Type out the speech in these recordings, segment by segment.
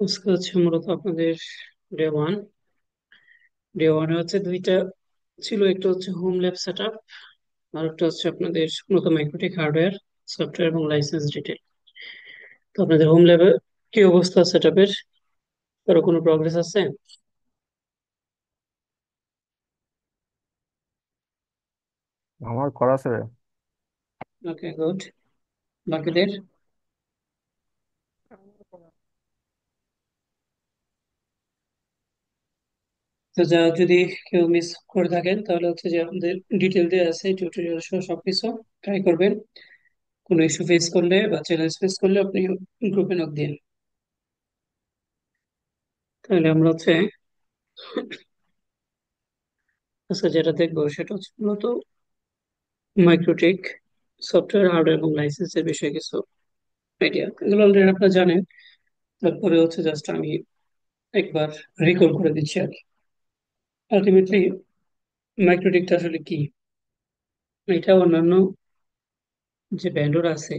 আজকে হচ্ছে মূলত আপনাদের ডে 1। ডে 1 হচ্ছে দুইটা ছিল, একটা হচ্ছে হোম ল্যাব সেট আপ, আর একটা হচ্ছে আপনাদের মূলত মাইক্রোটেক হার্ডওয়্যার, সফটওয়্যার এবং লাইসেন্স ডিটেল। তো আপনাদের হোম ল্যাবে কি অবস্থা সেট আপের? কারো কোনো প্রগ্রেস আছে? আমার করা আছে। ওকে, গুড। বাকিদের? তো যা যদি কেউ মিস করে থাকেন তাহলে হচ্ছে যে আমাদের ডিটেল দেওয়া আছে টিউটোরিয়াল সহ সবকিছু। ট্রাই করবেন। কোনো ইস্যু ফেস করলে বা চ্যালেঞ্জ ফেস করলে আপনি গ্রুপে নক দিন। তাহলে আমরা হচ্ছে আজকে যেটা দেখবো সেটা হচ্ছে মূলত মাইক্রোটেক সফটওয়্যার, হার্ডওয়্যার এবং লাইসেন্সের বিষয়ে কিছু আইডিয়া। এগুলো অলরেডি আপনারা জানেন, তারপরে হচ্ছে জাস্ট আমি একবার রিকল করে দিচ্ছি আর কি। আলটিমেটলি মাইক্রোটেকটা আসলে কি? এটা অন্যান্য যে ভেন্ডর আছে,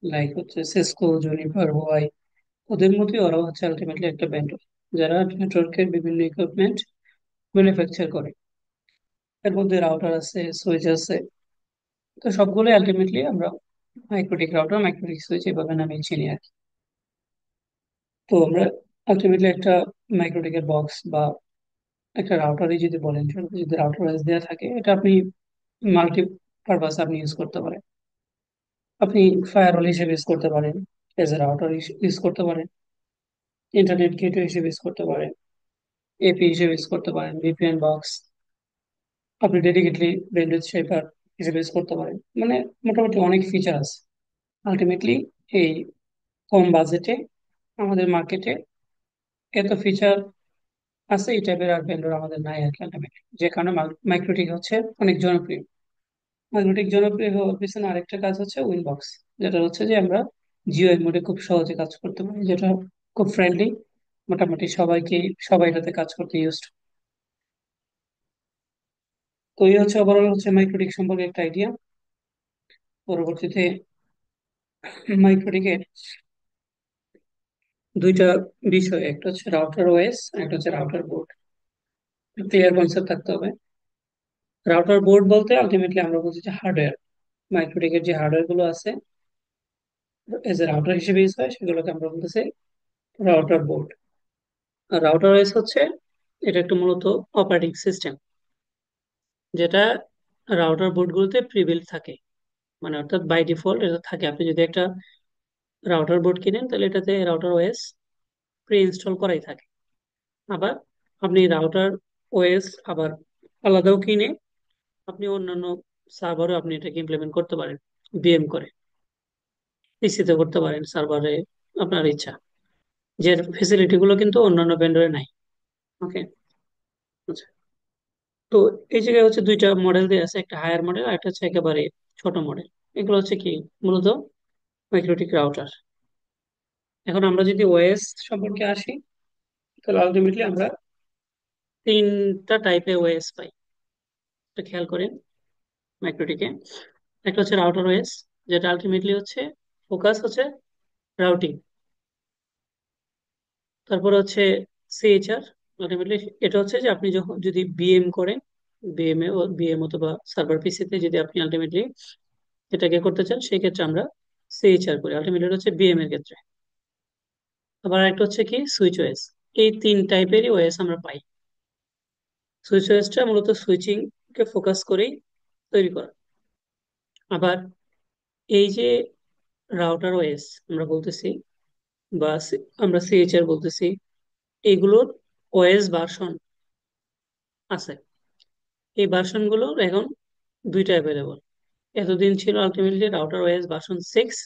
লাইক হচ্ছে সিসকো, জুনিপার, হোয়াই, ওদের মধ্যে ওরাও হচ্ছে আলটিমেটলি একটা ভেন্ডর যারা নেটওয়ার্কের বিভিন্ন ইকুইপমেন্ট ম্যানুফ্যাকচার করে। এর মধ্যে রাউটার আছে, সুইচ আছে। তো সবগুলোই আলটিমেটলি আমরা মাইক্রোটিক রাউটার, মাইক্রোটিক সুইচ এভাবে নামে চিনি আর কি। তো আমরা আলটিমেটলি একটা মাইক্রোটিকের বক্স বা একটা রাউটারই যদি বলেন, সেটাতে যদি রাউটার ওএস দেওয়া থাকে, এটা আপনি মাল্টি পারপাস আপনি ইউজ করতে পারেন। আপনি ফায়ারওয়াল হিসেবে ইউজ করতে পারেন, এজ এ রাউটার ইউজ করতে পারেন, ইন্টারনেট গেটওয়ে হিসেবে ইউজ করতে পারেন, এপি হিসেবে ইউজ করতে পারেন, ভিপিএন বক্স। আপনি ডেডিকেটলি ব্যান্ডউইথ শেপার হিসেবে ইউজ করতে পারেন। মানে মোটামুটি অনেক ফিচার আছে। আলটিমেটলি এই কম বাজেটে আমাদের মার্কেটে এত ফিচার আছে, এই টাইপের আর ভেন্ডর আমাদের নাই আর কি ultimately। যে কারণে মাইক্রোটিক হচ্ছে অনেক জনপ্রিয়। মাইক্রোটিক জনপ্রিয় হওয়ার পিছনে আরেকটা কাজ হচ্ছে উইনবক্স, যেটা হচ্ছে যে আমরা জিওআই মোডে খুব সহজে কাজ করতে পারি, যেটা খুব ফ্রেন্ডলি। মোটামুটি সবাই এটাতে কাজ করতে ইউজড। তো এই হচ্ছে ওভারঅল হচ্ছে মাইক্রোটিক সম্পর্কে একটা আইডিয়া। পরবর্তীতে মাইক্রোটিকের দুইটা বিষয়, একটা হচ্ছে রাউটার ওএস, একটা হচ্ছে রাউটার বোর্ড। ক্লিয়ার কনসেপ্ট থাকতে হবে। রাউটার বোর্ড বলতে আলটিমেটলি আমরা বলছি যে হার্ডওয়্যার। মাইক্রোটিকের যে হার্ডওয়্যার গুলো আছে এজ এ রাউটার হিসেবে ইউজ হয়, সেগুলোকে আমরা বলতেছি রাউটার বোর্ড। আর রাউটার ওএস হচ্ছে এটা একটা মূলত অপারেটিং সিস্টেম, যেটা রাউটার বোর্ড গুলোতে প্রিবিল্ট থাকে। মানে অর্থাৎ বাই ডিফল্ট এটা থাকে। আপনি যদি একটা রাউটার বোর্ড কিনেন তাহলে এটাতে রাউটার ওএস প্রি ইনস্টল করাই থাকে। আবার আপনি রাউটার ওএস আবার আলাদাও কিনে আপনি অন্যান্য সার্ভারও আপনি এটাকে ইমপ্লিমেন্ট করতে পারেন, ভিএম করে। পিসিতে করতে পারেন, সার্ভারে, আপনার ইচ্ছা। যে ফেসিলিটি গুলো কিন্তু অন্যান্য ভেন্ডরে নাই। ওকে, আচ্ছা। তো এই জায়গায় হচ্ছে দুইটা মডেল দিয়ে আছে, একটা হায়ার মডেল আর একটা হচ্ছে একেবারে ছোট মডেল। এগুলো হচ্ছে কি মূলত মাইক্রোটিক রাউটার। এখন আমরা যদি ওএস সম্পর্কে আসি, তাহলে আলটিমেটলি আমরা তিনটা টাইপের ওএস পাই। এটা খেয়াল করেন মাইক্রোটিকে। একটা হচ্ছে রাউটার ওএস, যেটা আলটিমেটলি হচ্ছে ফোকাস হচ্ছে রাউটিং। তারপর হচ্ছে সিএইচআর। আলটিমেটলি এটা হচ্ছে যে আপনি যখন যদি বিএম করেন, বিএম অথবা সার্ভার পিসিতে যদি আপনি আলটিমেটলি এটাকে করতে চান, সেই ক্ষেত্রে আমরা সিএইচআর করি। আলটিমেটলি এটা হচ্ছে বিএম এর ক্ষেত্রে। আবার একটা হচ্ছে কি সুইচ ওএস। এই তিন টাইপেরই ওএস আমরা পাই। সুইচ ওএসটা মূলত সুইচিং কে ফোকাস করেই তৈরি করা। আবার এই যে রাউটার ওএস আমরা বলতেছি, বা আমরা সিএইচআর বলতেছি, এগুলোর ওএস ভার্সন আছে। এই ভার্সন গুলো এখন দুইটা অ্যাভেলেবল। এতদিন ছিল আলটিমেটলি রাউটার ওএস ভার্সন 6,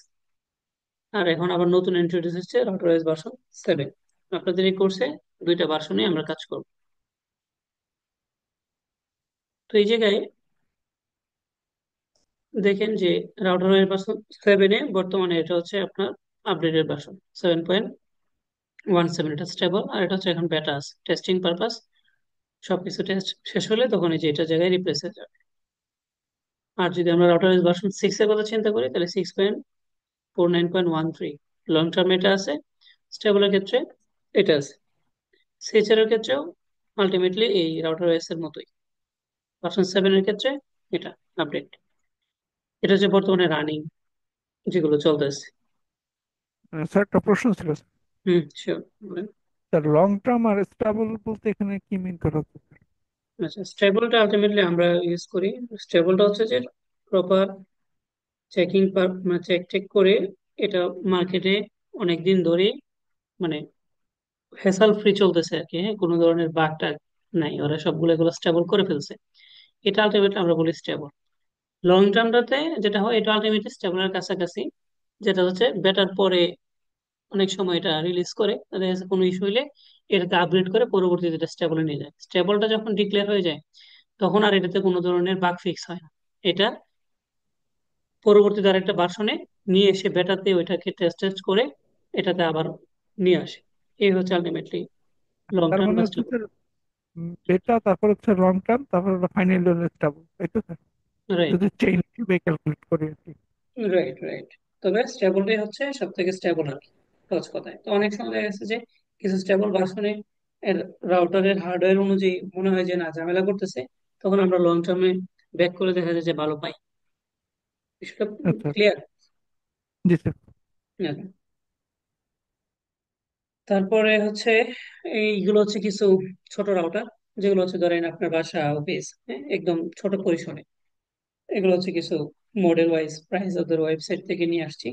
আর এখন আবার নতুন ইন্ট্রোডিউস হচ্ছে রাউটার ওএস ভার্সন 7। আপনাদের এই কোর্সে দুইটা ভার্সনে আমরা কাজ করব। তো এই জায়গায় দেখেন যে রাউটার ওএস ভার্সন 7 বর্তমানে এটা হচ্ছে আপনার আপডেটেড ভার্সন 7.17। এটা স্টেবল, আর এটা হচ্ছে এখন বেটা আছে টেস্টিং পারপাস। সবকিছু টেস্ট শেষ হলে তখন এই যে এটা জায়গায় রিপ্লেস হয়ে যাবে। আর যদি আমরা রাউটার ভার্সন 6 এর কথা চিন্তা করি, তাহলে 6.49.13 লং টার্ম এটা আছে, স্টেবলের ক্ষেত্রে এটা আছে। সিএচআর এর ক্ষেত্রেও আলটিমেটলি এই রাউটার ওএস এর মতোই, ভার্সন 7 এর ক্ষেত্রে এটা আপডেট। এটা হচ্ছে বর্তমানে রানিং যেগুলো চলতেছে। স্যার একটা প্রশ্ন ছিল। হুম, শিওর। স্যার লং টার্ম আর স্টেবল বলতে এখানে কি মিন করা হচ্ছে? আচ্ছা, স্টেবলটা আলটিমেটলি আমরা ইউজ করি। স্টেবলটা হচ্ছে যে প্রপার চেকিং, মানে চেক চেক করে এটা মার্কেটে অনেক দিন ধরে, মানে হ্যাসাল ফ্রি চলতেছে আর কি, হ্যাঁ, কোনো ধরনের বাগ টাগ নাই, ওরা সবগুলো এগুলো স্টেবল করে ফেলছে। এটা আলটিমেটলি আমরা বলি স্টেবল। লং টার্মটাতে যেটা হয় এটা আলটিমেটলি স্টেবলের কাছাকাছি, যেটা হচ্ছে বেটার পরে অনেক সময় এটা রিলিজ করে, তাদের কাছে কোনো ইস্যু হইলে এটাতে আপগ্রেড করে পরবর্তীতে এটা স্টেবলে নিয়ে যায়। স্টেবলটা যখন ডিক্লেয়ার হয়ে যায় তখন আর এটাতে কোনো ধরনের বাগ ফিক্স হয় না। এটা পরবর্তীতে আরেকটা ভার্সনে নিয়ে এসে বেটাতে ওইটাকে টেস্ট টেস্ট করে এটাতে আবার নিয়ে আসে। এই হচ্ছে আলটিমেটলি লং তার টার্ম মানে বা হচ্ছে স্টেবল। স্যার বেটা, তারপর হচ্ছে লং টার্ম, তারপর ফাইনাল স্টেবল, তাই তো স্যার? রাইট, যদি চেইন হিসেবে ক্যালকুলেট করি আর কি। Right, right. তবে স্টেবলটাই হচ্ছে সব থেকে স্টেবল আর কি, সহজ কথায়। তো অনেক সময় দেখা গেছে যে কিছু স্টেবল ভার্সনে এর রাউটারের হার্ডওয়্যার অনুযায়ী মনে হয় যে না ঝামেলা করতেছে, তখন আমরা লং টার্মে ব্যাক করে দেখা যায় যে ভালো পাই। বিষয়টা আচ্ছা। ক্লিয়ার? জি স্যার। তারপরে হচ্ছে এইগুলো হচ্ছে কিছু ছোট রাউটার, যেগুলো হচ্ছে ধরেন আপনার বাসা অফিস, হ্যাঁ, একদম ছোট পরিসরে। এগুলো হচ্ছে কিছু মডেল ওয়াইজ প্রাইস ওদের ওয়েবসাইট থেকে নিয়ে আসছি।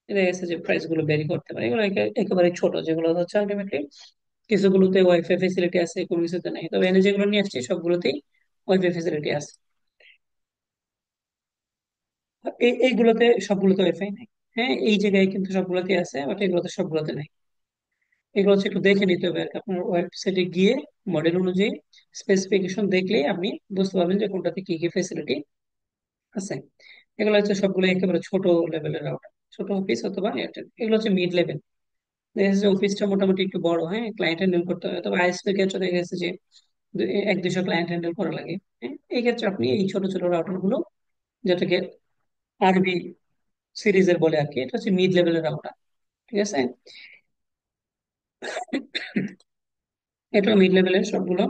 দেখা গেছে যে প্রাইস গুলো ভ্যারি করতে পারে, এগুলো একেবারে ছোট, যেগুলো হচ্ছে আলটিমেটলি কিছুগুলোতে ওয়াইফাই ফেসিলিটি আছে, কোনো কিছুতে নাই। তবে এনে যেগুলো নিয়ে আসছি সবগুলোতেই ওয়াইফাই ফেসিলিটি আছে। এইগুলোতে সবগুলোতে ওয়াইফাই নাই। হ্যাঁ, এই জায়গায় কিন্তু সবগুলোতে আছে, বাট এগুলোতে সবগুলোতে নাই। এগুলো হচ্ছে একটু দেখে নিতে হবে আর কি। আপনার ওয়েবসাইটে গিয়ে মডেল অনুযায়ী স্পেসিফিকেশন দেখলেই আপনি বুঝতে পারবেন যে কোনটাতে কি কি ফেসিলিটি আছে। এগুলো হচ্ছে সবগুলো একেবারে ছোট লেভেলের রাউটার, ছোট অফিস অথবা এয়ারটেল। এগুলো হচ্ছে মিড লেভেল। দেখা যাচ্ছে অফিসটা মোটামুটি একটু বড়, হ্যাঁ, ক্লায়েন্ট হ্যান্ডেল করতে হয়। তবে আইএসপি ক্ষেত্রে দেখা গেছে যে 1-200 ক্লায়েন্ট হ্যান্ডেল করা লাগে। হ্যাঁ, এই ক্ষেত্রে আপনি এই ছোট ছোট রাউটার গুলো, যেটাকে আরবি সিরিজের বলে আর কি, এটা হচ্ছে মিড লেভেলের রাউটার। ঠিক আছে, এটা মিড লেভেলের সবগুলো।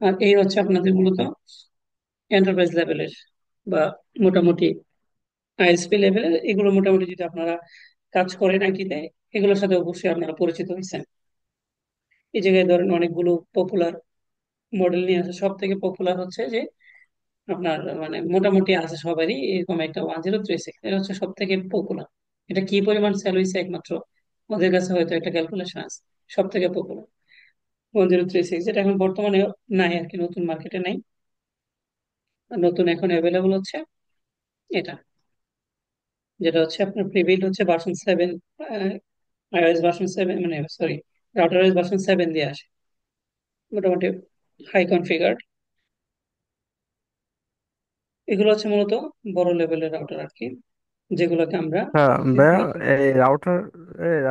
আর এই হচ্ছে আপনাদের মূলত এন্টারপ্রাইজ লেভেলের বা মোটামুটি আইএসপি লেভেলের। এগুলো মোটামুটি যদি আপনারা কাজ করেন আইটিতে, এগুলোর সাথে অবশ্যই আপনারা পরিচিত হয়েছেন। এই জায়গায় ধরেন অনেকগুলো পপুলার মডেল নিয়ে আসে। সব থেকে পপুলার হচ্ছে যে আপনার মানে মোটামুটি আছে সবারই এরকম একটা 1036, এটা হচ্ছে সব থেকে পপুলার। এটা কি পরিমাণ সেল হয়েছে একমাত্র ওদের কাছে হয়তো একটা ক্যালকুলেশন আছে। সব থেকে পপুলার 1036, যেটা এখন বর্তমানে নাই আর কি, নতুন মার্কেটে নাই। নতুন এখন অ্যাভেলেবল হচ্ছে এটা, যেটা হচ্ছে আপনার প্রিবিল্ড হচ্ছে ভার্সন 7, আইওএস ভার্সন 7, মানে সরি, রাউটার ওএস ভার্সন 7 দিয়ে আসে। মোটামুটি হাই কনফিগার্ড। এগুলো হচ্ছে মূলত বড় লেভেলের রাউটার আর কি, যেগুলোকে আমরা হ্যাঁ ভাইয়া, বেসিক্যালি। এই রাউটার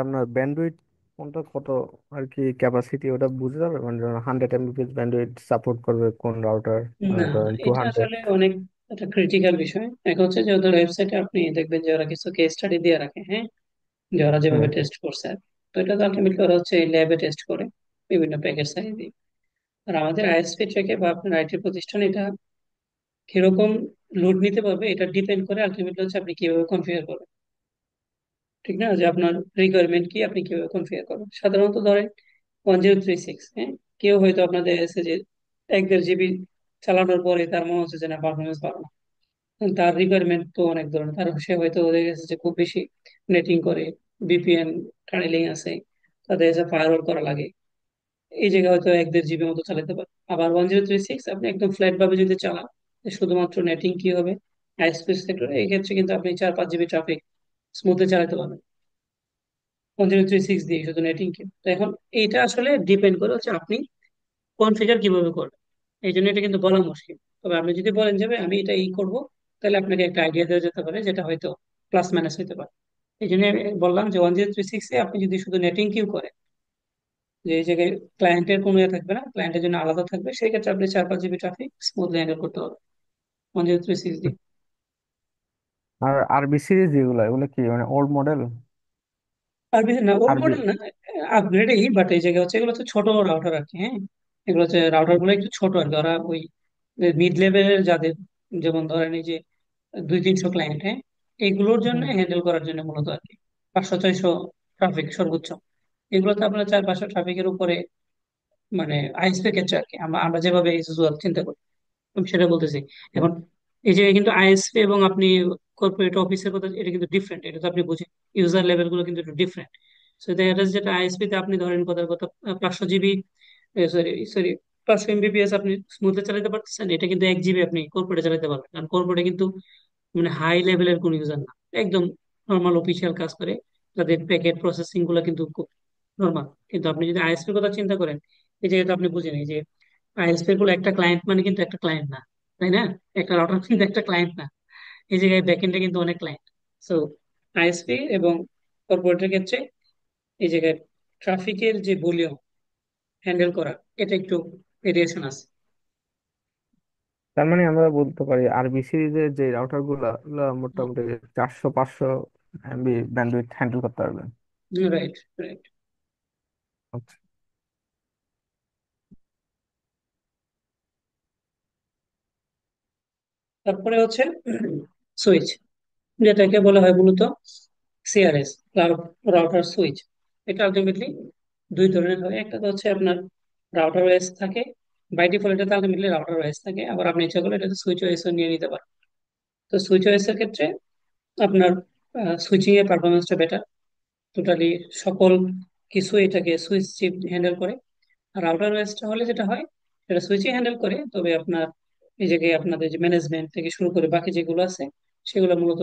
আপনার ব্যান্ডউইথ কোনটা কত আর কি, ক্যাপাসিটি ওটা বুঝে যাবে? মানে 100 Mbps ব্যান্ডউইথ সাপোর্ট করবে কোন রাউটার? না, ধরেন টু এটা হান্ড্রেড আসলে অনেক একটা ক্রিটিক্যাল বিষয়। এক হচ্ছে যে ওদের ওয়েবসাইটে আপনি দেখবেন যে ওরা কিছু কেস স্টাডি দিয়ে রাখে, হ্যাঁ, যে ওরা যেভাবে হুম। টেস্ট করছে। তো এটা তো আলটিমেটলি ওরা হচ্ছে ল্যাবে টেস্ট করে বিভিন্ন প্যাকেজ সাইজ দিয়ে। আর আমাদের আইএসপি থেকে বা আপনার আইটি প্রতিষ্ঠান এটা কিরকম লোড নিতে পারবে এটা ডিপেন্ড করে আলটিমেটলি হচ্ছে আপনি কিভাবে কনফিগার করবেন। ঠিক না, যে আপনার রিকোয়ারমেন্ট কি, আপনি কিভাবে কনফিগার করবেন। সাধারণত ধরেন 1036, হ্যাঁ, কেউ হয়তো আপনাদের এসে যে 1-1.5 জিবি চালানোর পরে তার মনে হচ্ছে যে না, পারফরমেন্স ভালো না। তার রিকোয়ারমেন্ট তো অনেক ধরনের, তার সে হয়তো ওদের কাছে যে খুব বেশি নেটিং করে, বিপিএন টানেলিং আছে, তাদের কাছে ফায়ারওয়াল করা লাগে। এই জায়গায় হয়তো 1-1.5 জিবি মতো চালাতে পারে। আবার 1036 আপনি একদম ফ্ল্যাট ভাবে যদি চালান, যে শুধুমাত্র নেটিং কি হবে আইএসপি সেক্টরে, এই ক্ষেত্রে কিন্তু আপনি 4-5 জিবি ট্রাফিক স্মুথলি চালাতে পারবেন 1036 দিয়ে, শুধু নেটিং কি। তো এখন এইটা আসলে ডিপেন্ড করে হচ্ছে আপনি কনফিগার কিভাবে করবেন। এই জন্য এটা কিন্তু বলা মুশকিল। তবে আপনি যদি বলেন যে ভাই আমি এটা করবো, তাহলে আপনাকে একটা আইডিয়া দেওয়া যেতে পারে, যেটা হয়তো প্লাস মাইনাস হতে পারে। এই জন্য আমি বললাম যে 1036 এ আপনি যদি শুধু নেটিং কিউ করেন, যে এই জায়গায় ক্লায়েন্টের কোনো ইয়ে থাকবে না, ক্লায়েন্টের জন্য আলাদা থাকবে, সেই ক্ষেত্রে আপনি 4-5 জিবি ট্রাফিক স্মুথলি হ্যান্ডেল করতে পারবেন 1036 দিয়ে। আর আরবি সিরিজ যেগুলো, এগুলো কি মানে ওল্ড মডেল? আর বেশি না, ওল্ড আরবি। মডেল না, আপগ্রেডই, বাট এই জায়গায় হচ্ছে এগুলো হচ্ছে ছোট রাউটার আর কি। হ্যাঁ, এগুলো হচ্ছে রাউটার গুলো একটু ছোট আর কি। ওরা ওই মিড লেভেলের যাদের, যেমন ধরেন এই যে 200-300 ক্লায়েন্ট, হ্যাঁ, এইগুলোর জন্য হুম। হ্যান্ডেল করার জন্য মূলত আর কি। 500-600 ট্রাফিক সর্বোচ্চ। এগুলোতে আপনার 400-500 ট্রাফিকের উপরে মানে আইএসপি ক্ষেত্রে আর কি, আমরা আমরা যেভাবে ইউজুয়াল চিন্তা করি আমি সেটা বলতেছি। এখন এই যে কিন্তু আইএসপি এবং আপনি কর্পোরেট অফিসের কথা, এটা কিন্তু ডিফারেন্ট, এটা তো আপনি বুঝেন। ইউজার লেভেল গুলো কিন্তু একটু ডিফারেন্ট। সো দেখা যাচ্ছে যেটা আইএসপি তে আপনি ধরেন কথার কথা 500 জিবি, সরি সরি 500 এমবিপিএস আপনি স্মুথলি চালাতে পারতেছেন, এটা কিন্তু 1 জিবি আপনি কর্পোরেটে চালাতে পারবেন। কারণ কর্পোরেটে কিন্তু মানে হাই লেভেলের কোন ইউজার না, একদম নর্মাল অফিসিয়াল কাজ করে, তাদের প্যাকেট প্রসেসিং গুলো কিন্তু খুব নর্মাল। কিন্তু আপনি যদি আইএসপির কথা চিন্তা করেন, এই জায়গায় তো আপনি বুঝেন এই যে আইএসপি গুলো একটা ক্লায়েন্ট মানে কিন্তু একটা ক্লায়েন্ট না, তাই না? একটা রাউটার কিন্তু একটা ক্লায়েন্ট না, এই জায়গায় ব্যাকএন্ডে কিন্তু অনেক ক্লায়েন্ট। সো আইএসপি এবং কর্পোরেটের ক্ষেত্রে এই জায়গায় ট্রাফিকের যে ভলিউম হ্যান্ডেল করা, এটা একটু ভেরিয়েশন আছে। তার মানে আমরা বলতে পারি আরবি সিরিজের যে রাউটার গুলা ওগুলা মোটামুটি 400-500 MB ব্যান্ডউইথ হ্যান্ডেল করতে পারবেন। Right, right. আচ্ছা। তারপরে হচ্ছে সুইচ, যেটাকে বলা হয় মূলত সিআরএস, ক্লাউড রাউটার সুইচ। এটা আলটিমেটলি দুই ধরনের হয়। একটা তো হচ্ছে আপনার রাউটার ওএস থাকে, বাই ডিফল্ট এটাতে আলটিমেটলি রাউটার ওএস থাকে, আবার আপনি ইচ্ছা করলে এটাতে সুইচ ওএস নিয়ে নিতে পারেন। তো সুইচ ওএস এর ক্ষেত্রে আপনার সুইচিং এর পারফরমেন্সটা বেটার, টোটালি সকল কিছু এটাকে সুইচ চিপ হ্যান্ডেল করে। আর রাউটার ওএসটা হলে যেটা হয়, সেটা সুইচিং হ্যান্ডেল করে, তবে আপনার এই জায়গায় আপনাদের যে ম্যানেজমেন্ট থেকে শুরু করে বাকি যেগুলো আছে সেগুলো মূলত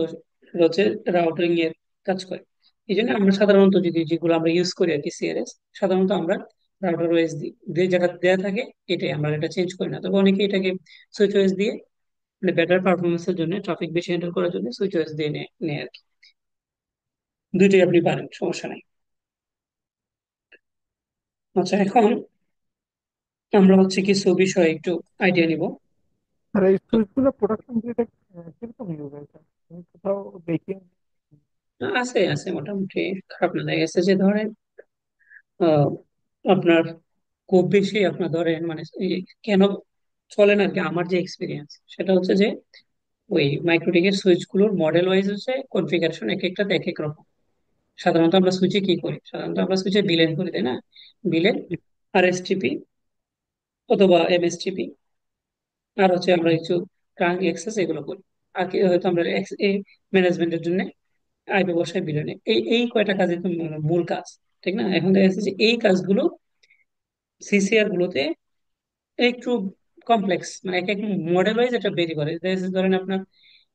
হচ্ছে রাউটারিং এর কাজ করে। এই জন্য আমরা সাধারণত যদি যেগুলো আমরা ইউজ করি আর কি সিআরএস, সাধারণত আমরা রাউটার ওএস দিয়ে যেটা দেওয়া থাকে এটাই, আমরা এটা চেঞ্জ করি না। তবে অনেকে এটাকে সুইচ ওএস দিয়ে মানে বেটার পারফরমেন্সের জন্য, ট্রাফিক বেশি হ্যান্ডেল করার জন্য সুইচ ওএস দিয়ে নেয় আর কি। দুইটাই আপনি পারেন, সমস্যা নাই। আচ্ছা, এখন আমরা হচ্ছে কিছু বিষয় একটু আইডিয়া নিব। আর এই সুইচগুলো প্রোডাকশন দিয়ে কিরকম ইউজ হয়েছে? আমি কোথাও দেখি। আছে আছে মোটামুটি, খারাপ না। দেখা গেছে যে ধরেন আহ, আপনার খুব বেশি আপনার ধরেন মানে এই কেন চলে না আর কি, আমার যে এক্সপিরিয়েন্স সেটা হচ্ছে যে ওই মাইক্রোটিকের সুইচ গুলোর মডেল ওয়াইজ হচ্ছে কনফিগারেশন এক একটাতে এক এক রকম। সাধারণত আমরা সুইচে কি করি, সাধারণত আমরা সুইচে বিলেন করি, তাই না? বিলেন, আরএসটিপি অথবা এমএসটিপি, আর হচ্ছে আমরা কিছু ট্রাঙ্ক এক্সেস এগুলো করি। আর কি হয়তো আমরা ম্যানেজমেন্টের জন্য আয় ব্যবসায় বিলেনে, এই এই কয়টা কাজই তো মূল কাজ, ঠিক না? এখন দেখা যাচ্ছে যে এই কাজগুলো সিসিআর গুলোতে একটু কমপ্লেক্স, মানে এক এক মডেল ওয়াইজ এটা ভেরি করে। দেখা যাচ্ছে ধরেন আপনার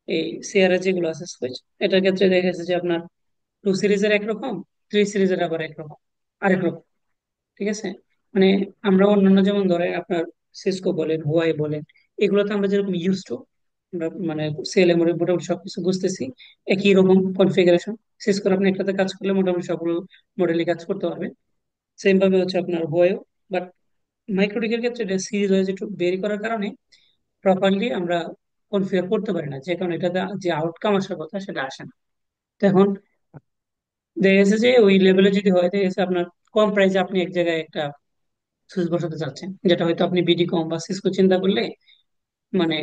এই সিআরএস যেগুলো আছে সুইচ, এটার ক্ষেত্রে দেখা যাচ্ছে যে আপনার 2 সিরিজের একরকম, 3 সিরিজের আবার একরকম, আরেক রকম, ঠিক আছে? মানে আমরা অন্যান্য যেমন ধরেন আপনার সিসকো বলেন, হুয়াই বলেন, এগুলোতে আমরা যেরকম ইউজ টু, আমরা মানে সেল এর মোটামুটি সবকিছু বুঝতেছি, একই রকম কনফিগারেশন। সিসকোর আপনি একটাতে কাজ করলে মোটামুটি সবগুলো মডেলই কাজ করতে পারবে। সেম ভাবে হচ্ছে আপনার হুয়াইও। বাট মাইক্রোটিকের ক্ষেত্রে এটা সিরিজ ওয়াইজ একটু বেরি করার কারণে প্রপারলি আমরা কনফিগার করতে পারি না, যে কারণে এটাতে যে আউটকাম আসার কথা সেটা আসে না। তো এখন দেখা গেছে যে ওই লেভেলে যদি হয়, দেখা গেছে আপনার কম প্রাইসে আপনি এক জায়গায় একটা সুইচ বসাতে চাচ্ছেন, যেটা হয়তো আপনি বিডি কম বা সিসকো চিন্তা করলে মানে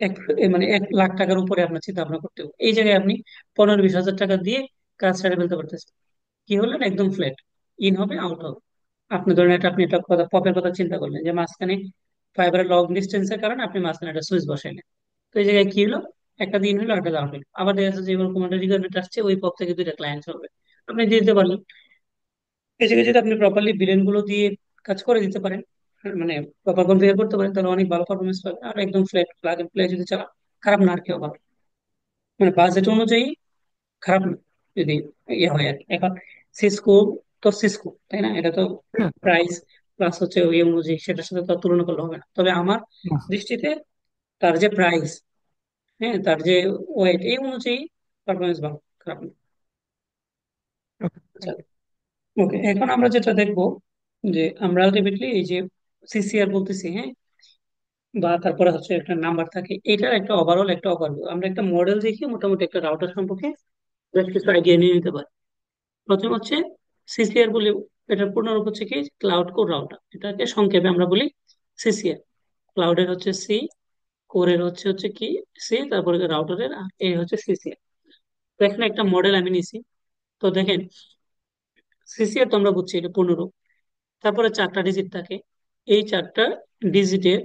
এক মানে 1 লাখ টাকার উপরে আপনার চিন্তা ভাবনা করতে হবে। এই জায়গায় আপনি 15-20 হাজার টাকা দিয়ে কাজ সেরে ফেলতে পারতেছেন। কি হলেন, একদম ফ্ল্যাট, ইন হবে আউট হবে। আপনি ধরেন এটা, আপনি একটা কথা পপের কথা চিন্তা করলেন যে মাঝখানে ফাইবারের লং ডিস্টেন্সের কারণে আপনি মাঝখানে একটা সুইচ বসাইলেন। তো এই জায়গায় কি হলো, একটা দিন হলো, একটা আউট হলো। আবার দেখা যাচ্ছে যে এবার কোনো একটা রিকোয়ারমেন্ট আসছে, ওই পপ থেকে দুইটা ক্লায়েন্ট হবে, আপনি দিয়ে দিতে পারলেন। এই জায়গায় যদি আপনি প্রপারলি বিলেন গুলো দিয়ে কাজ করে দিতে পারেন, মানে প্রপার কনফিগার করতে পারেন, তাহলে অনেক ভালো পারফরমেন্স পাবে। আর একদম ফ্ল্যাট প্লাগ এন্ড প্লে যদি চালান, খারাপ না আর কি, ভালো, মানে বাজেট অনুযায়ী খারাপ না যদি ইয়ে হয় আর কি। এখন সিসকো তো সিসকো, তাই না? এটা তো প্রাইস প্লাস হচ্ছে ওই অনুযায়ী সেটার সাথে তো আর তুলনা করলে হবে না। তবে আমার দৃষ্টিতে তার যে প্রাইস, হ্যাঁ, তার যে ওয়েট, এই অনুযায়ী পারফরমেন্স ভালো, খারাপ না। আচ্ছা, ওকে, এখন আমরা যেটা দেখবো যে আমরা আলটিমেটলি এই যে সিসিআর বলতেছি, হ্যাঁ, বা তারপরে হচ্ছে একটা নাম্বার থাকে, এটার একটা ওভারঅল একটা ওভারভিউ, আমরা একটা মডেল দেখি মোটামুটি একটা রাউটার সম্পর্কে বেশ কিছু আইডিয়া নিয়ে নিতে পারি। প্রথম হচ্ছে সিসিআর বলি, এটার পূর্ণরূপ হচ্ছে কি ক্লাউড কোর রাউটার, এটাকে সংক্ষেপে আমরা বলি সিসিআর। ক্লাউডের হচ্ছে সি, কোরের হচ্ছে হচ্ছে কি সি, তারপরে রাউটারের আর এ হচ্ছে সিসিআর। তো এখানে একটা মডেল আমি নিছি। তো দেখেন সিসিআর তো আমরা বুঝছি এটা পূর্ণরূপ, তারপরে চারটা ডিজিট থাকে। এই চারটা ডিজিটের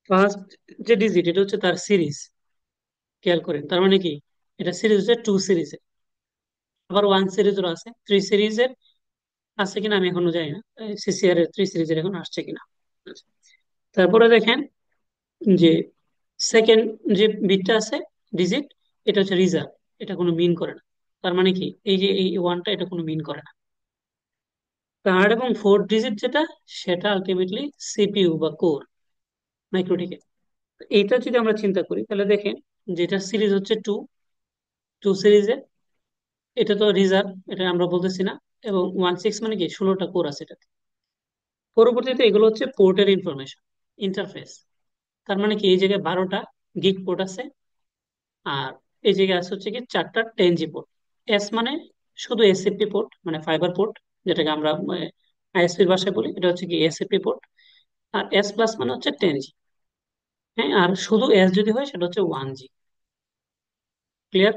ফার্স্ট যে ডিজিট এটা হচ্ছে তার সিরিজ, খেয়াল করেন তার মানে কি এটা সিরিজ হচ্ছে টু সিরিজের। আবার ওয়ান সিরিজেরও আছে, থ্রি সিরিজের আছে কিনা আমি এখনো জানি না, সিসিআর এর থ্রি সিরিজের এখন আসছে কিনা। আচ্ছা। তারপরে দেখেন যে সেকেন্ড যে বিটটা আছে ডিজিট, এটা হচ্ছে রিজার্ভ, এটা কোনো মিন করে না। তার মানে কি এই যে এই ওয়ানটা এটা কোনো মিন করে না। থার্ড এবং ফোর্থ ডিজিট যেটা, সেটা আলটিমেটলি সিপিইউ বা কোর, মাইক্রোটিকে। এইটা যদি আমরা চিন্তা করি তাহলে দেখেন যেটা সিরিজ হচ্ছে টু, টু সিরিজে, এটা তো রিজার্ভ, এটা আমরা বলতেছি না। এবং ওয়ান সিক্স মানে কি 16টা কোর আছে এটাতে। পরবর্তীতে এগুলো হচ্ছে পোর্টের ইনফরমেশন, ইন্টারফেস। তার মানে কি এই জায়গায় 12টা গিগ পোর্ট আছে, আর এই জায়গায় আছে হচ্ছে কি চারটা 10G পোর্ট। এস মানে শুধু এসএফপি পোর্ট, মানে ফাইবার পোর্ট, যেটাকে আমরা আইএসপির ভাষায় বলি, এটা হচ্ছে কি এসএফপি পোর্ট। আর এস প্লাস মানে হচ্ছে 10G। হ্যাঁ, আর শুধু এস যদি হয় সেটা হচ্ছে 1G। ক্লিয়ার?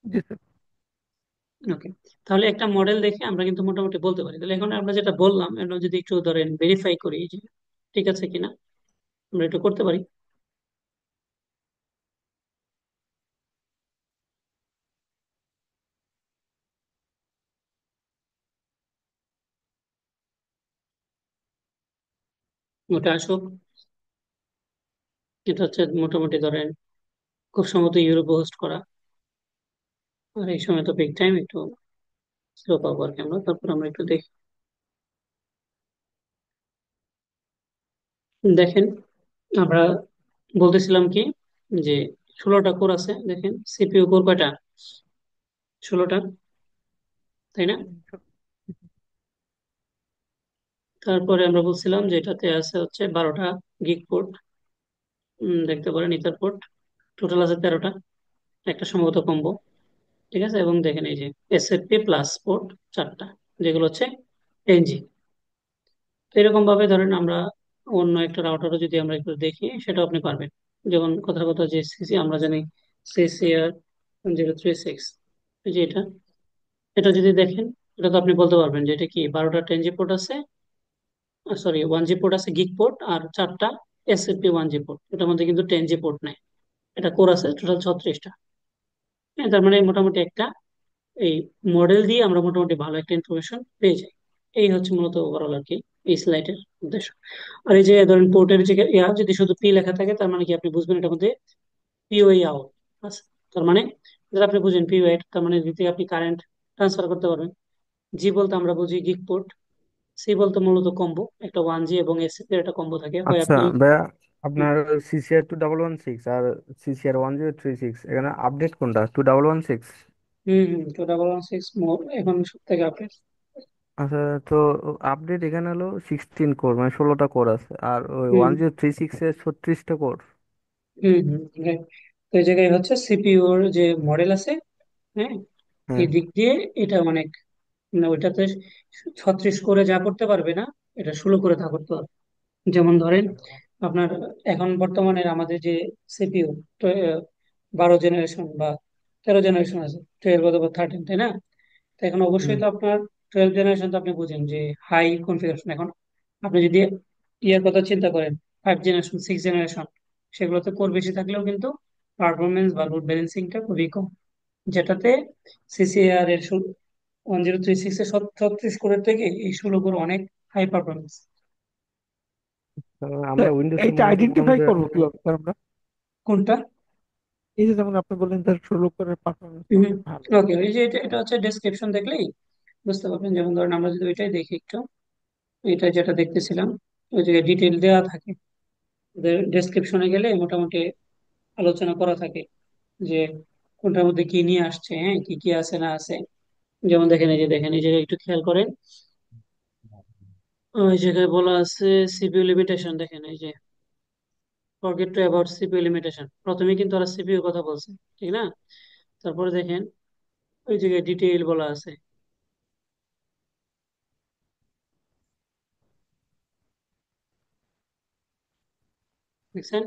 জি স্যার। ওকে। তাহলে একটা মডেল দেখে আমরা কিন্তু মোটামুটি বলতে পারি। তাহলে এখন আমরা যেটা বললাম এটা যদি একটু ধরেন ভেরিফাই করি যে ঠিক আছে কিনা, আমরা একটু করতে পারি। ওটা আসুক। এটা হচ্ছে মোটামুটি ধরেন খুব সম্ভবত ইউরোপে হোস্ট করা, আর এই সময় তো পিক টাইম একটু স্লো পাবো আর কি আমরা। তারপর আমরা একটু দেখি, দেখেন আমরা বলতেছিলাম কি যে 16টা কোর আছে, দেখেন সিপিইউ কোর কয়টা, 16টা, তাই না? তারপরে আমরা বলছিলাম যে এটাতে আছে হচ্ছে 12টা গিগ পোর্ট, দেখতে পারেন ইথার পোর্ট। টোটাল আছে 13টা, একটা সম্ভবত কম্বো। ঠিক আছে, এবং দেখেন এই যে এসএফপি প্লাস পোর্ট চারটা, যেগুলো হচ্ছে এনজি। তো এরকম ভাবে ধরেন আমরা অন্য একটা রাউটারও যদি আমরা একটু দেখি সেটা আপনি পারবেন। যেমন কথার কথা যে সিসি আমরা জানি সিসিআর 036, এই যে এটা, এটা যদি দেখেন এটা তো আপনি বলতে পারবেন যে এটা কি 12টা 10G পোর্ট আছে, সরি 1G পোর্ট আছে গিগ পোর্ট, আর চারটা এসএফপি 1G পোর্ট, এটার মধ্যে কিন্তু 10G পোর্ট নাই। এটা কোর আছে টোটাল 36টা। হ্যাঁ, তার মানে মোটামুটি একটা এই মডেল দিয়ে আমরা মোটামুটি ভালো একটা ইনফরমেশন পেয়ে যাই। এই হচ্ছে মূলত ওভারঅল আর কি এই স্লাইডের উদ্দেশ্য। আর এই যে ধরেন পোর্টের যে যদি শুধু পি লেখা থাকে তার মানে কি আপনি বুঝবেন এটার মধ্যে পিওই আউট আছে। তার মানে যেটা আপনি বুঝেন পিওই, তার মানে এদিক থেকে আপনি কারেন্ট ট্রান্সফার করতে পারবেন। জি বলতে আমরা বুঝি গিগ পোর্ট, সি বলতে মূলত কম্বো, একটা 1G এবং এসএফ এর একটা কম্বো থাকে, হয় আচ্ছা আপনি। ভাইয়া, হুম আপনার সিসিআর 216 আর সিসিআর 1036, এখানে আপডেট কোনটা? 216? হুম হুম, 216 মোর এখন সব থেকে আপডেট। আচ্ছা, তো আপডেট এখানে হলো 16 কোর, মানে 16টা কোর আছে, আর ওই হুম 1036 এ 36টা কোর। হুম হুম, right. তো এই জায়গায় হচ্ছে সিপিইউর যে মডেল আছে, হ্যাঁ, হ্যাঁ। এই দিক দিয়ে এটা অনেক, মানে ওইটাতে 36 করে যা করতে পারবে না, এটা 16 করে তা করতে পারবে। যেমন ধরেন আপনার এখন বর্তমানে আমাদের যে সিপিইউ 12 জেনারেশন বা 13 জেনারেশন আছে, 12 অথবা 13, তাই না? তো এখন অবশ্যই হুম। তো আপনার 12 জেনারেশন তো আপনি বুঝেন যে হাই কনফিগারেশন। এখন আপনি যদি ইয়ার কথা চিন্তা করেন 5 জেনারেশন, 6 জেনারেশন, সেগুলোতে কোর বেশি থাকলেও কিন্তু পারফরমেন্স বা লোড ব্যালেন্সিংটা খুবই কম। যেটাতে সিসিআর এর 1036 এর 36 কোরের থেকে এই 16 কোর অনেক হাই পারফরমেন্স। তো তো আমরা উইন্ডোজের এইটা মনে করলাম আইডেন্টিফাই যে করবো কিভাবে স্যার আমরা? কোনটা? এই যে যেমন আপনি বললেন তার ষোলো করে পারফরমেন্স হুম, অনেক ভালো। ওকে, এই যে এটা হচ্ছে ডেসক্রিপশন দেখলেই বুঝতে পারবেন। যেমন ধরেন আমরা যদি ওইটাই দেখি একটু, এটা যেটা দেখতেছিলাম ওই জায়গায় ডিটেল দেওয়া থাকে, ডেসক্রিপশনে গেলে মোটামুটি আলোচনা করা থাকে যে কোনটার মধ্যে কি নিয়ে আসছে, হ্যাঁ, কি কি আছে না আছে। যেমন দেখেন এই যে দেখেন এই জায়গায় একটু খেয়াল করেন, ওই জায়গায় বলা আছে সিপিইউ লিমিটেশন, দেখেন এই যে forget to about CPU limitation, প্রথমে কিন্তু ওরা সিপিইউ কথা বলছে, ঠিক না? তারপরে দেখেন ওই জায়গায় ডিটেইল বলা আছে, দেখছেন?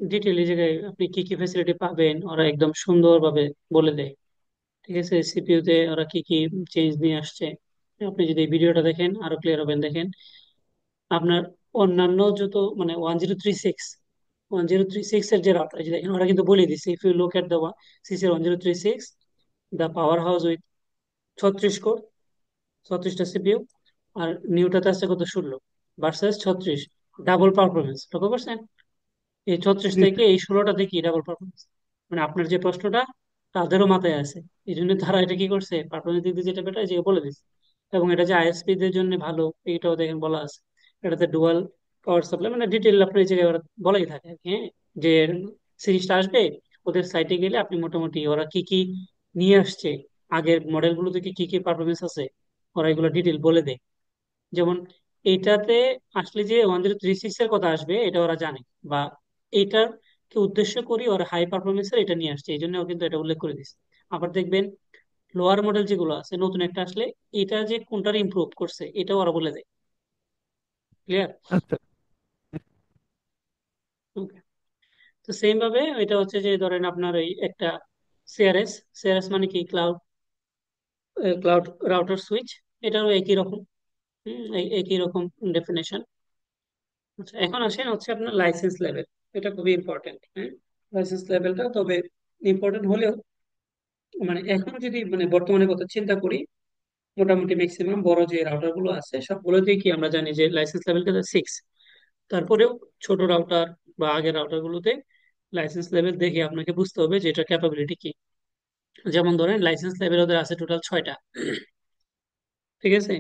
ডিটেইল এই জায়গায় আপনি কি কি ফ্যাসিলিটি পাবেন ওরা একদম সুন্দরভাবে বলে দেয়। ঠিক আছে, সিপিইউ তে ওরা কি কি চেঞ্জ নিয়ে আসছে, আপনি যদি এই ভিডিওটা দেখেন আরো ক্লিয়ার হবেন। দেখেন আপনার অন্যান্য যত মানে 1036 এর যে রাউটার, যে দেখেন ওরা কিন্তু বলে দিচ্ছে, if you look at the CC 1036, the power house with 36 core, 36টা সিপিইউ, আর নিউটাতে আছে কত, 16 ভার্সেস 36, ডাবল পারফরমেন্স। লক্ষ্য করছেন? এই 36 জি থেকে স্যার। এই 16টাতে কি ডাবল পারফরমেন্স, মানে আপনার যে প্রশ্নটা তাদেরও মাথায় আছে। এই জন্য তারা এটা কি করছে, পারফরমেন্স দিক দিয়ে যেটা বেটার যে বলে দিচ্ছে। এবং এটা যে আইএসপি দের জন্য ভালো, এটাও দেখেন বলা আছে। এটাতে ডুয়াল পাওয়ার সাপ্লাই, মানে ডিটেল আপনার এই জায়গায় ওরা বলাই থাকে আর কি, হ্যাঁ। যে সিরিজটা আসবে, ওদের সাইটে গেলে আপনি মোটামুটি ওরা কি কি নিয়ে আসছে, আগের মডেল গুলোতে কি কি পারফরমেন্স আছে, ওরা এগুলো ডিটেল বলে দেয়। যেমন এইটাতে আসলে যে 1036 এর কথা আসবে এটা ওরা জানে, বা এইটার কে উদ্দেশ্য করি ওরা হাই পারফরমেন্সের এটা নিয়ে আসছে, এই জন্য কিন্তু এটা উল্লেখ করে দিচ্ছে। আবার দেখবেন লোয়ার মডেল যেগুলো আছে নতুন একটা আসলে, এটা যে কোনটার ইমপ্রুভ করছে এটা ওরা বলে দেয়। ক্লিয়ার? আচ্ছা। তো সেম ভাবে এটা হচ্ছে যে ধরেন আপনার এই একটা সিআরএস, সিআরএস মানে কি, ক্লাউড ক্লাউড রাউটার সুইচ, এটারও একই রকম। একই রকম ডেফিনেশন। আচ্ছা, এখন আসেন হচ্ছে আপনার লাইসেন্স লেভেল। এটা খুবই ইম্পর্টেন্ট, হ্যাঁ। লাইসেন্স লেভেলটা তবে ইম্পর্টেন্ট হলেও, মানে এখন যদি মানে বর্তমানে কথা চিন্তা করি, মোটামুটি ম্যাক্সিমাম বড় যে রাউটার গুলো আছে সবগুলোতেই কি আমরা জানি যে লাইসেন্স লেভেলটা 6। তারপরেও ছোট রাউটার বা আগের রাউটার গুলোতে লাইসেন্স লেভেল দেখে আপনাকে বুঝতে হবে যে এটা ক্যাপাবিলিটি কি। যেমন ধরেন লাইসেন্স লেভেল ওদের আছে টোটাল 6টা। ঠিক আছে,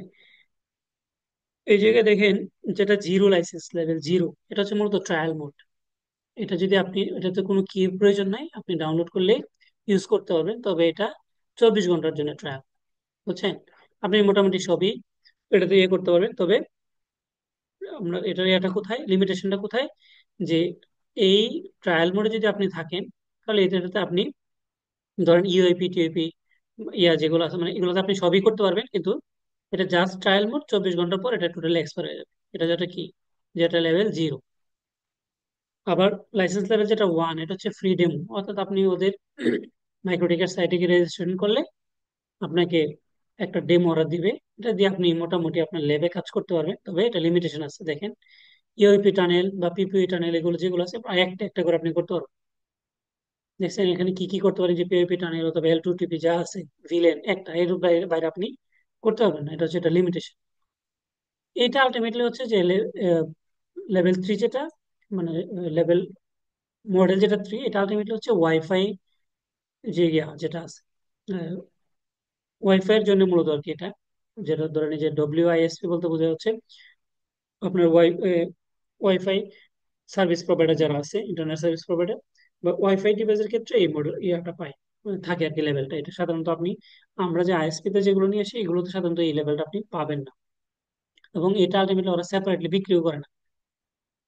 এই জায়গায় দেখেন যেটা জিরো লাইসেন্স লেভেল জিরো, এটা হচ্ছে মূলত ট্রায়াল মোড। এটা যদি আপনি, এটাতে কোনো কি প্রয়োজন নাই, আপনি ডাউনলোড করলে ইউজ করতে পারবেন, তবে এটা 24 ঘন্টার জন্য ট্রায়াল। বুঝছেন? আপনি মোটামুটি সবই এটাতে ইয়ে করতে পারবেন, তবে আপনার এটার এটা কোথায়, লিমিটেশনটা কোথায়, যে এই ট্রায়াল মোডে যদি আপনি থাকেন তাহলে এটাতে আপনি ধরেন ইউআইপি টিউআইপি যেগুলো আছে মানে এগুলোতে আপনি সবই করতে পারবেন, কিন্তু এটা জাস্ট ট্রায়াল মোড, 24 ঘন্টা পর এটা টোটালি এক্সপায়ার হয়ে যাবে। এটা যেটা কি, যেটা লেভেল জিরো। আবার লাইসেন্স লেভেল যেটা 1, এটা হচ্ছে ফ্রি ডেমো, অর্থাৎ আপনি ওদের মাইক্রোটেকের সাইটে গিয়ে রেজিস্ট্রেশন করলে আপনাকে একটা ডেমো ওরা দিবে, এটা দিয়ে আপনি মোটামুটি আপনার ল্যাবে কাজ করতে পারবেন। তবে এটা লিমিটেশন আছে, দেখেন ইউআইপি টানেল বা পিপিই টানেল এগুলো যেগুলো আছে প্রায় একটা একটা করে আপনি করতে পারবেন। দেখছেন এখানে কি কি করতে পারেন, যে পিওপি টানেল অথবা এল2টিপি যা আছে, ভিলেন একটা, এর বাইরে বাইরে আপনি করতে পারবেন না, এটা হচ্ছে এটা লিমিটেশন। এটা আলটিমেটলি হচ্ছে যে লেভেল 3 যেটা, মানে লেভেল মডেল যেটা 3, এটা আলটিমেটলি হচ্ছে ওয়াইফাই যে যেটা আছে, ওয়াইফাই এর জন্য মূলত আর কি এটা। যেটা ধরেন এই যে ডব্লিউআইএসপি বলতে বোঝা হচ্ছে আপনার ওয়াইফাই সার্ভিস প্রোভাইডার যারা আছে, ইন্টারনেট সার্ভিস প্রোভাইডার বা ওয়াইফাই ডিভাইসের ক্ষেত্রে এই মডেল ইয়াটা পায়, থাকে আর কি লেভেলটা। এটা সাধারণত আপনি, আমরা যে আইএসপি তে যেগুলো নিয়ে আসি এগুলোতে সাধারণত এই লেভেলটা আপনি পাবেন না। এবং এটা আলটিমেটলি ওরা সেপারেটলি বিক্রিও করে না।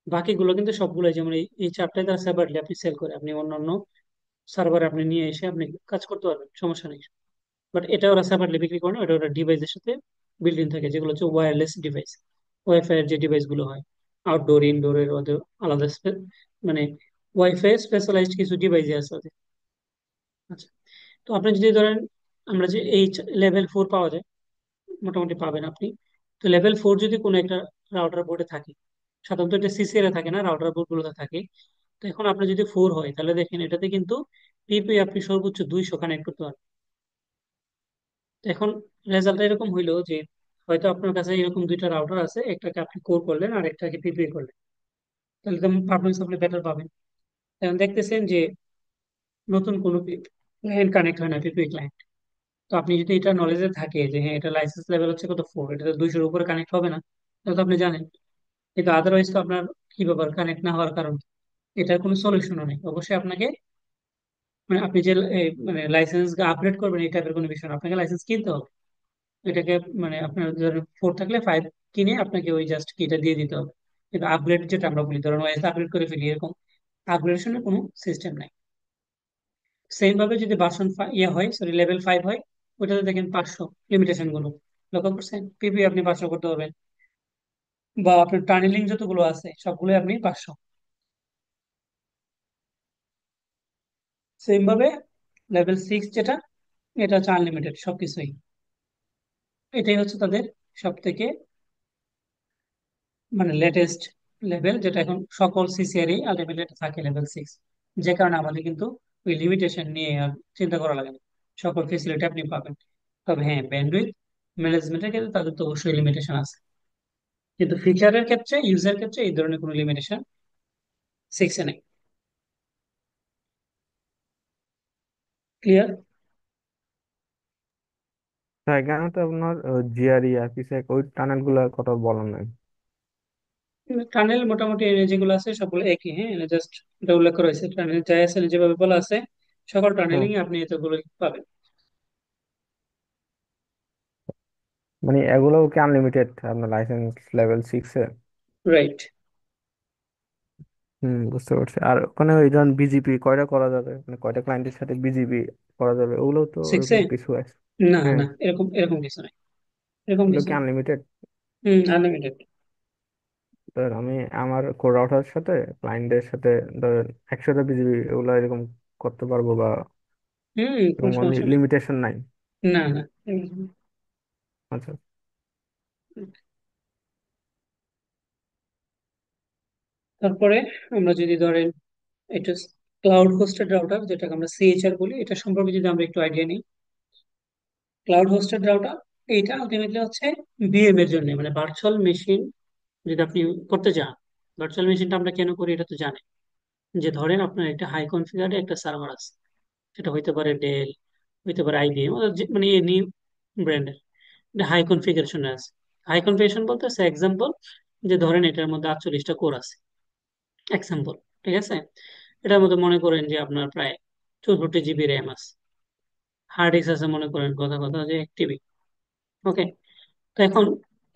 বাকিগুলো কিন্তু সবগুলো যেমন এই চারটায় তারা সেপারেটলি আপনি সেল করে, আপনি অন্যান্য সার্ভারে আপনি নিয়ে এসে আপনি কাজ করতে পারবেন, সমস্যা নেই। বাট এটা ওরা সেপারেটলি বিক্রি করে না, এটা ওরা ডিভাইসের সাথে বিল্ড ইন থাকে, যেগুলো হচ্ছে ওয়্যারলেস ডিভাইস। ওয়াইফাই এর যে ডিভাইস গুলো হয় আউটডোর ইনডোরের ওদের আলাদা মানে ওয়াইফাই স্পেশালাইজড কিছু ডিভাইস আছে ওদের। আচ্ছা, তো আপনি যদি ধরেন আমরা যে এই লেভেল 4 পাওয়া যায়, মোটামুটি পাবেন আপনি। তো লেভেল 4 যদি কোনো একটা রাউটার বোর্ডে থাকে, সাধারণত এটা সিসিএর এ থাকে না, রাউটার বোর্ড গুলোতে থাকে। তো এখন আপনার যদি 4 হয় তাহলে দেখেন এটাতে কিন্তু পিপি আপনি সর্বোচ্চ 200 কানেক্ট করতে পারবেন। তো এখন রেজাল্ট এরকম হইলো যে হয়তো আপনার কাছে এরকম দুইটা রাউটার আছে, একটাকে আপনি কোর করলেন আর একটাকে পিপি করলেন, তাহলে তো পারফরমেন্স আপনি বেটার পাবেন। এখন দেখতেছেন যে নতুন কোনো ক্লায়েন্ট কানেক্ট হয় না, পিপি ক্লায়েন্ট। তো আপনি যদি এটা নলেজে থাকে যে হ্যাঁ এটা লাইসেন্স লেভেল হচ্ছে কত 4, এটা তো 200-র উপরে কানেক্ট হবে না, তাহলে তো আপনি জানেন। কিন্তু আদারওয়াইজ তো আপনার কি ব্যাপার, কানেক্ট না হওয়ার কারণ কি? এটার কোনো সলিউশনও নেই। অবশ্যই আপনাকে মানে আপনি যে মানে লাইসেন্স আপগ্রেড করবেন এই টাইপের কোনো বিষয় না, আপনাকে লাইসেন্স কিনতে হবে। এটাকে মানে আপনার ধরেন 4 থাকলে 5 কিনে আপনাকে ওই জাস্ট কিটা দিয়ে দিতে হবে। কিন্তু আপগ্রেড যেটা আমরা বলি, ধরেন ওএস আপগ্রেড করে ফেলি, এরকম আপগ্রেডেশনের কোনো সিস্টেম নাই। সেম ভাবে যদি ভার্সন ইয়ে হয়, সরি লেভেল 5 হয়, ওইটাতে দেখেন 500 লিমিটেশন গুলো, লক্ষ্য করছেন? পিপি আপনি 500 করতে পারবেন, বা আপনার টানেলিং যতগুলো আছে সবগুলো আপনি 500। সেম ভাবে লেভেল 6 যেটা, এটা হচ্ছে আনলিমিটেড সবকিছুই। এটাই হচ্ছে তাদের সব থেকে মানে লেটেস্ট লেভেল, যেটা এখন সকল সিসিআরই আলটিমেটলি থাকে লেভেল 6। যে কারণে আমাদের কিন্তু ওই লিমিটেশন নিয়ে আর চিন্তা করা লাগে না, সকল ফেসিলিটি আপনি পাবেন। তবে হ্যাঁ, ব্যান্ডউইথ ম্যানেজমেন্টের ক্ষেত্রে তাদের তো অবশ্যই লিমিটেশন আছে, কিন্তু ফিচারের ক্ষেত্রে, ইউজার ক্ষেত্রে এই ধরনের কোনো লিমিটেশন 6 এ নেই। ক্লিয়ার? তো এখানে তো আপনার জিআরই আর পিসেক ওই টানেল গুলার কথা বলার নাই। টানেল মোটামুটি যেগুলো আছে সবগুলো একই, হ্যাঁ, জাস্ট এটা উল্লেখ করা হয়েছে টানেল যাই আছে যেভাবে বলা আছে, সকল হ্যাঁ, টানেলিং আপনি এতগুলো পাবেন। মানে এগুলোও কি আনলিমিটেড আপনার লাইসেন্স লেভেল 6-এ? রাইট। বুঝতে পারছি। আর ওখানে ওই ধরুন বিজিপি কয়টা করা যাবে, মানে কয়টা ক্লায়েন্টের সাথে বিজিপি করা যাবে, ওগুলো তো 6 ওরকম এ কিছু আছে? না হ্যাঁ, না, এরকম এরকম কিছু নাই, এরকম ওগুলো কিছু কি নাই। আনলিমিটেড? আনলিমিটেড। ধর আমি আমার কোর রাউটারের সাথে ক্লায়েন্টের সাথে ধর 100টা বিজিবি ওগুলো এরকম করতে পারবো, বা কোনো এরকম সমস্যা নেই। লিমিটেশন নাই? না না, এরকম না। আচ্ছা। তারপরে আমরা যদি ধরেন এটা ক্লাউড হোস্টেড রাউটার, যেটাকে আমরা সিএইচআর বলি, এটা সম্পর্কে যদি আমরা একটু আইডিয়া নিই। ক্লাউড হোস্টেড রাউটার এইটা আলটিমেটলি হচ্ছে বিএম এর জন্য, মানে ভার্চুয়াল মেশিন যদি আপনি করতে চান। ভার্চুয়াল মেশিনটা আমরা কেন করি এটা তো জানেন, যে ধরেন আপনার একটা হাই কনফিগারে একটা সার্ভার আছে, সেটা হইতে পারে ডেল, হইতে পারে আইবিএম, মানে এনি ব্র্যান্ডের, এটা হাই কনফিগারেশন আছে। হাই কনফিগারেশন বলতে এক্সাম্পল, যে ধরেন এটার মধ্যে 48টা কোর আছে, এক্সাম্পল, ঠিক আছে? এটার মধ্যে মনে করেন যে আপনার প্রায় 64 জিবি র্যাম আছে, হার্ড ডিস্ক আছে মনে করেন কথা কথা যে 1 টিবি। ওকে, তো এখন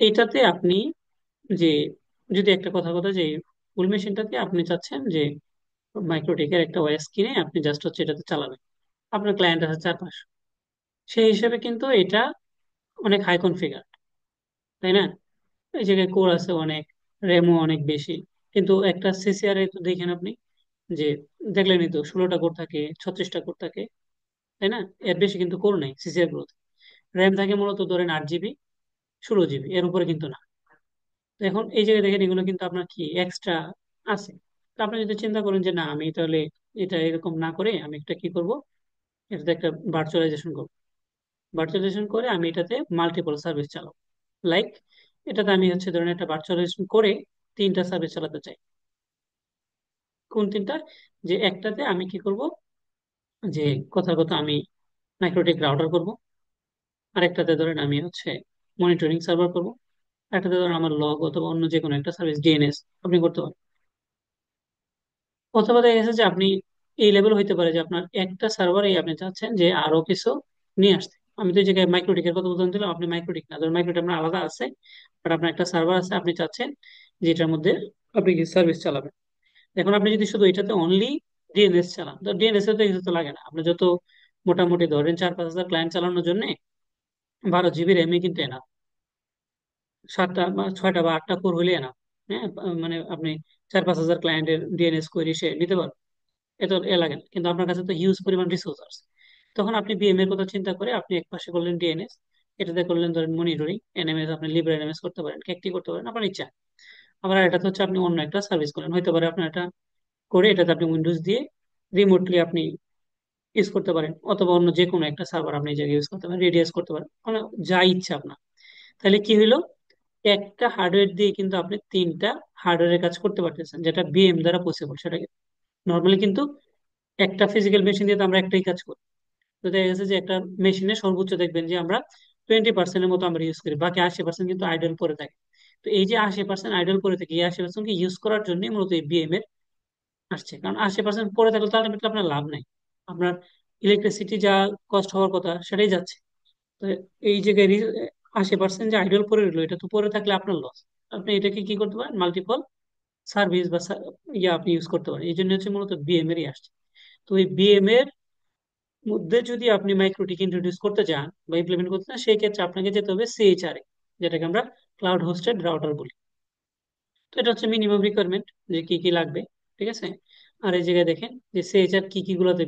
এইটাতে আপনি যে, যদি একটা কথা কথা যে ফুল মেশিনটাতে আপনি চাচ্ছেন যে মাইক্রোটেকের একটা ওএস কিনে আপনি জাস্ট হচ্ছে এটাতে চালাবেন, আপনার ক্লায়েন্ট আছে 4-5, সেই হিসেবে কিন্তু এটা অনেক হাই কনফিগার, তাই না? এই জায়গায় কোর আছে অনেক, র্যামও অনেক বেশি, কিন্তু একটা সিসিআর এ তো দেখেন আপনি যে, দেখলেনই তো 16টা কোর থাকে, 36টা কোর থাকে, তাই না? এর বেশি কিন্তু কোর নাই সিসিআর গুলোতে। র্যাম থাকে মূলত ধরেন 8 জিবি, 16 জিবি, এর উপরে কিন্তু না। তো এখন এই জায়গায় দেখেন এগুলো কিন্তু আপনার কি এক্সট্রা আছে। তো আপনি যদি চিন্তা করেন যে না, আমি তাহলে এটা এরকম না করে আমি একটা কি করব, এটাতে একটা ভার্চুয়ালাইজেশন করব। ভার্চুয়ালাইজেশন করে আমি এটাতে মাল্টিপল সার্ভিস চালাবো। লাইক এটাতে আমি হচ্ছে ধরেন একটা ভার্চুয়ালাইজেশন করে 3টা সার্ভিস চালাতে চাই। কোন 3টা? যে একটাতে আমি কি করব, যে কথার কথা আমি মাইক্রোটেক রাউটার করব, আরেকটাতে ধরেন আমি হচ্ছে মনিটরিং সার্ভার করব, একটাতে ধরেন আমার লগ অথবা অন্য যে কোনো একটা সার্ভিস ডিএনএস আপনি করতে পারেন। অথবা দেখা গেছে যে আপনি এই লেভেল হইতে পারে যে আপনার একটা সার্ভারে আপনি চাচ্ছেন যে আরো কিছু নিয়ে আসতে। আমি তো এই জায়গায় মাইক্রোটিকের কথা উদাহরণ দিলাম, আপনি মাইক্রোটিক না, ধরুন মাইক্রোটিক আপনার আলাদা আছে, বাট আপনার একটা সার্ভার আছে, আপনি চাচ্ছেন যে এটার মধ্যে আপনি কি সার্ভিস চালাবেন। এখন আপনি যদি শুধু এটাতে অনলি ডিএনএস চালান, তো ডিএনএস এর তো কিছু তো লাগে না, আপনি যত মোটামুটি ধরেন 4-5 হাজার ক্লায়েন্ট চালানোর জন্য 12 জিবি র্যামই কিন্তু এনা, 7টা বা 6টা বা 8টা কোর হলে এনা। হ্যাঁ, মানে আপনি 4-5 হাজার ক্লায়েন্টের ডিএনএস কোয়েরি সে নিতে পারবেন, এত এ লাগে না। কিন্তু আপনার কাছে তো হিউজ পরিমাণ রিসোর্স আছে, তখন আপনি বিএম এর কথা চিন্তা করে আপনি এক পাশে করলেন ডিএনএস, এটাতে করলেন ধরেন মনিটরিং এনএমএস, আপনি লিব্রা এনএমএস করতে পারেন, ক্যাকটি করতে পারেন, আপনার ইচ্ছা। আবার এটাতে হচ্ছে আপনি অন্য একটা সার্ভিস করেন, হয়তো পারে আপনার এটা করে এটাতে আপনি উইন্ডোজ দিয়ে রিমোটলি আপনি ইউজ করতে পারেন, অথবা অন্য যে কোনো একটা সার্ভার আপনি এই জায়গায় ইউজ করতে পারেন, রেডিয়াস করতে পারেন, মানে যা ইচ্ছা আপনার। তাহলে কি হইলো, একটা হার্ডওয়্যার দিয়ে কিন্তু আপনি 3টা হার্ডওয়্যারের কাজ করতে পারতেছেন, যেটা বিএম দ্বারা পসিবল। সেটা নর্মালি কিন্তু একটা ফিজিক্যাল মেশিন দিয়ে তো আমরা একটাই কাজ করি। তো দেখা গেছে যে একটা মেশিনে সর্বোচ্চ দেখবেন যে আমরা 20%-এর মতো আমরা ইউজ করি, বাকি 80% কিন্তু আইডল পরে থাকে। তো এই যে 80% আইডল পরে থাকে, এই 80%কে ইউজ করার জন্য মূলত এই বিএম এর আসছে, কারণ 80% পরে থাকলে তো আলটিমেটলি আপনার লাভ নাই, আপনার ইলেকট্রিসিটি যা কস্ট হওয়ার কথা সেটাই যাচ্ছে। তো এই জায়গায় 80% যে আইডল পরে রইলো, এটা তো পরে থাকলে আপনার লস। আপনি এটাকে কি করতে পারেন, মাল্টিপল সার্ভিস বা ইয়া আপনি ইউজ করতে পারেন, এই জন্য হচ্ছে মূলত বিএম এরই আসছে। তো এই বিএম এর মধ্যে যদি আপনি মাইক্রোটিক ইন্ট্রোডিউস করতে চান বা ইমপ্লিমেন্ট করতে চান, সেই ক্ষেত্রে আপনাকে যেতে হবে সিএইচআর, যেটাকে আমরা ক্লাউড হোস্টেড রাউটার বলি। তো এটা হচ্ছে মিনিমাম রিকোয়ারমেন্ট যে কি কি লাগবে। ঠিক আছে। আর এই জায়গায় দেখেন যে সিএইচআর কি কি গুলোতে